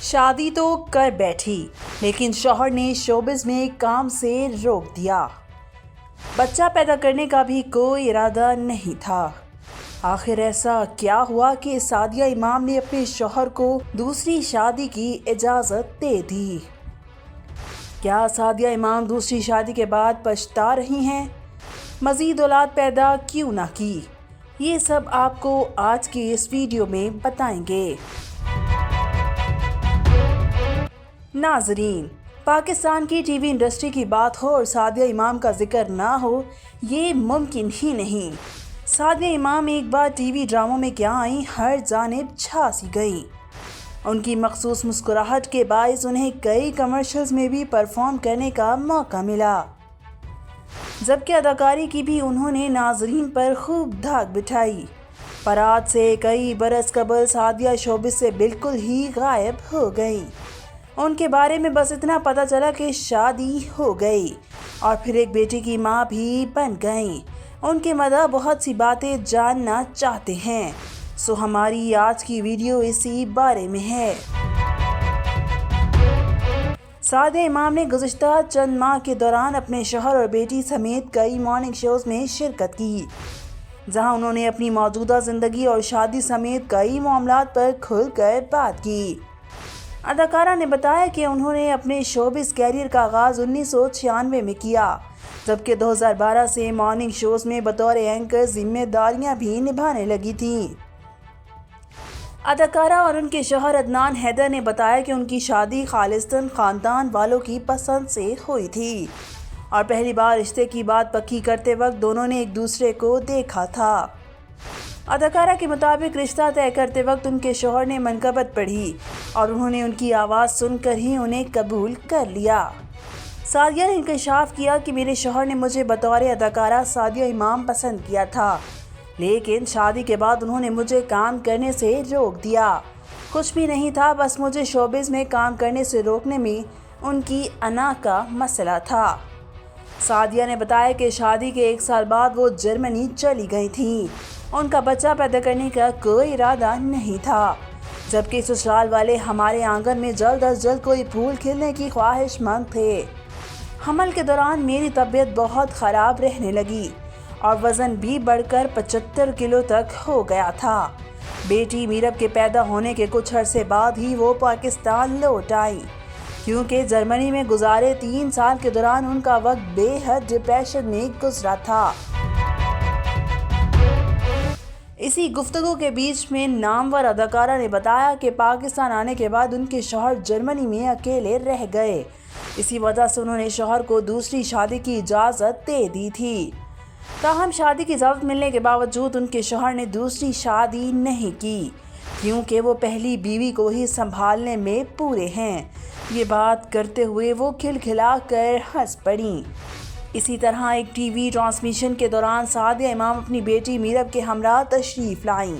शादी तो कर बैठी, लेकिन शौहर ने शोबिज़ में काम से रोक दिया। बच्चा पैदा करने का भी कोई इरादा नहीं था। आखिर ऐसा क्या हुआ कि सादिया इमाम ने अपने शौहर को दूसरी शादी की इजाज़त दे दी? क्या सादिया इमाम दूसरी शादी के बाद पछता रही हैं? मज़ीद औलाद पैदा क्यों ना की? ये सब आपको आज की इस वीडियो में बताएंगे। नाज़रीन, पाकिस्तान की टीवी इंडस्ट्री की बात हो और सादिया इमाम का जिक्र ना हो, ये मुमकिन ही नहीं। सादिया इमाम एक बार टीवी ड्रामों में क्या आई, हर जानिब छा सी गई। उनकी मखसूस मुस्कुराहट के बायस उन्हें कई कमर्शियल्स में भी परफॉर्म करने का मौका मिला, जबकि अदाकारी की भी उन्होंने नाजरीन पर खूब धाक बिठाई। पर आज से कई बरस कबल सादिया शोबिज़ से बिल्कुल ही गायब हो गई। उनके बारे में बस इतना पता चला कि शादी हो गई और फिर एक बेटी की मां भी बन गई। उनके मदा बहुत सी बातें जानना चाहते हैं, सो हमारी आज की वीडियो इसी बारे में है। सादिया इमाम ने गुज़िश्ता चंद माह के दौरान अपने शौहर और बेटी समेत कई मॉर्निंग शोज़ में शिरकत की, जहां उन्होंने अपनी मौजूदा ज़िंदगी और शादी समेत कई मामलात पर खुलकर बात की। अदाकारा ने बताया कि उन्होंने अपने शोबिज़ कैरियर का आगाज़ 1996 में किया, जबकि 2012 से मॉर्निंग शोज़ में बतौर एंकर जिम्मेदारियां भी निभाने लगी थीं। अदाकारा और उनके शौहर अदनान हैदर ने बताया कि उनकी शादी खालिस्तान ख़ानदान वालों की पसंद से हुई थी और पहली बार रिश्ते की बात पक्की करते वक्त दोनों ने एक दूसरे को देखा था। अदाकारा के मुताबिक रिश्ता तय करते वक्त उनके शौहर ने मनकबत पढ़ी और उन्होंने उनकी आवाज़ सुनकर ही उन्हें कबूल कर लिया। सादिया ने इंकशाफ किया कि मेरे शौहर ने मुझे बतौर अदाकारा सादिया इमाम पसंद किया था, लेकिन शादी के बाद उन्होंने मुझे काम करने से रोक दिया। कुछ भी नहीं था, बस मुझे शोबिज़ में काम करने से रोकने में उनकी अना का मसला था। सादिया ने बताया कि शादी के 1 साल बाद वो जर्मनी चली गई थीं। उनका बच्चा पैदा करने का कोई इरादा नहीं था, जबकि ससुराल वाले हमारे आंगन में जल्द अज जल्द कोई फूल खिलने की ख्वाहिशमंद थे। हमल के दौरान मेरी तबीयत बहुत ख़राब रहने लगी और वज़न भी बढ़कर 75 किलो तक हो गया था। बेटी मीरब के पैदा होने के कुछ अरसे बाद ही वो पाकिस्तान लौट आई, क्योंकि जर्मनी में गुजारे 3 साल के दौरान उनका वक्त बेहद डिप्रेशन में गुजरा था। इसी गुफ्तगू के बीच में नामवर अदाकारा ने बताया कि पाकिस्तान आने के बाद उनके शौहर जर्मनी में अकेले रह गए। इसी वजह से उन्होंने शौहर को दूसरी शादी की इजाज़त दे दी थी। ताहम शादी की इजाज़त मिलने के बावजूद उनके शौहर ने दूसरी शादी नहीं की, क्योंकि वो पहली बीवी को ही संभालने में पूरे हैं। ये बात करते हुए वो खिलखिला कर हंस पड़ी। इसी तरह एक टीवी ट्रांसमिशन के दौरान सादिया इमाम अपनी बेटी मीरब के हमरा तशरीफ़ लाईं,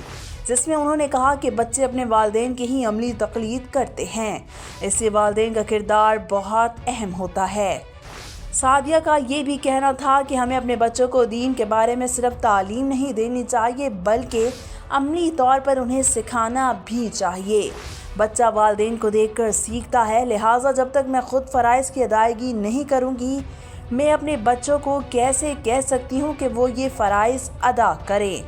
जिसमें उन्होंने कहा कि बच्चे अपने वालिदैन की ही अमली तक़लीद करते हैं, इससे वालिदैन का किरदार बहुत अहम होता है। सादिया का ये भी कहना था कि हमें अपने बच्चों को दीन के बारे में सिर्फ तालीम नहीं देनी चाहिए, बल्कि अमली तौर पर उन्हें सिखाना भी चाहिए। बच्चा वालिदैन को देखकर सीखता है, लिहाजा जब तक मैं खुद फ़राइज़ की अदायगी नहीं करूँगी, मैं अपने बच्चों को कैसे कह सकती हूँ कि वो ये फ़राइज़ अदा करें।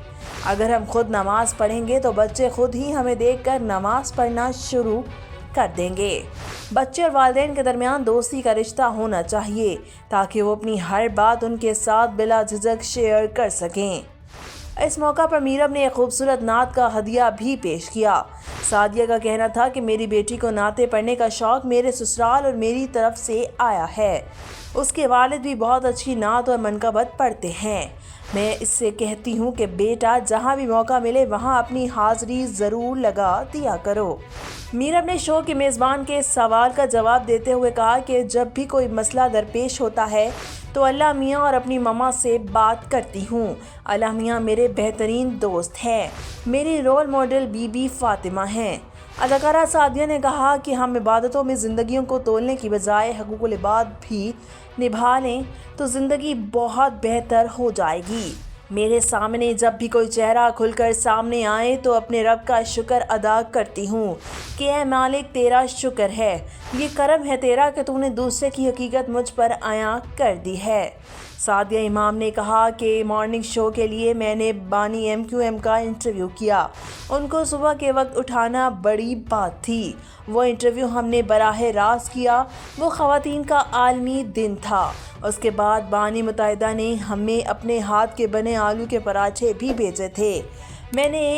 अगर हम खुद नमाज़ पढ़ेंगे तो बच्चे खुद ही हमें देखकर नमाज़ पढ़ना शुरू कर देंगे। बच्चे और वालिदैन के दरमियान दोस्ती का रिश्ता होना चाहिए, ताकि वो अपनी हर बात उनके साथ बिला झिझक शेयर कर सकें। इस मौका पर मीरब ने एक खूबसूरत नात का हदिया भी पेश किया। सादिया का कहना था कि मेरी बेटी को नाते पढ़ने का शौक़ मेरे ससुराल और मेरी तरफ से आया है। उसके वालिद भी बहुत अच्छी नात और मनकबत पढ़ते हैं। मैं इससे कहती हूँ कि बेटा, जहाँ भी मौका मिले वहाँ अपनी हाज़िरी ज़रूर लगा दिया करो। मीरब ने शो के मेज़बान के सवाल का जवाब देते हुए कहा कि जब भी कोई मसला दरपेश होता है तो अल्लाह मियाँ और अपनी मम्मा से बात करती हूँ। अल्लाह मियाँ मेरे बेहतरीन दोस्त हैं। मेरी रोल मॉडल बीबी फ़ातिमा हैं। अदाकारा सादिया ने कहा कि हम इबादतों में ज़िंदगियों को तोलने की बजाय हकूक़ुल इबाद भी निभा लें तो ज़िंदगी बहुत बेहतर हो जाएगी। میرے سامنے جب بھی کوئی چہرہ کھل کر سامنے آئے تو اپنے رب کا شکر ادا کرتی ہوں کہ اے مالک تیرا شکر ہے، یہ کرم ہے تیرا کہ تو نے دوسرے کی حقیقت مجھ پر عیاں کر دی ہے۔ سعدیہ امام نے کہا کہ مارننگ شو کے لیے میں نے بانی MQM کا انٹرویو کیا، ان کو صبح کے وقت اٹھانا بڑی بات تھی۔ وہ انٹرویو ہم نے براہ راست کیا، وہ خواتین کا عالمی دن تھا۔ اس کے بعد بانی متحدہ نے ہمیں اپنے ہاتھ کے بنے آلو کے پراٹھے بھی بھیجے تھے۔ میں نے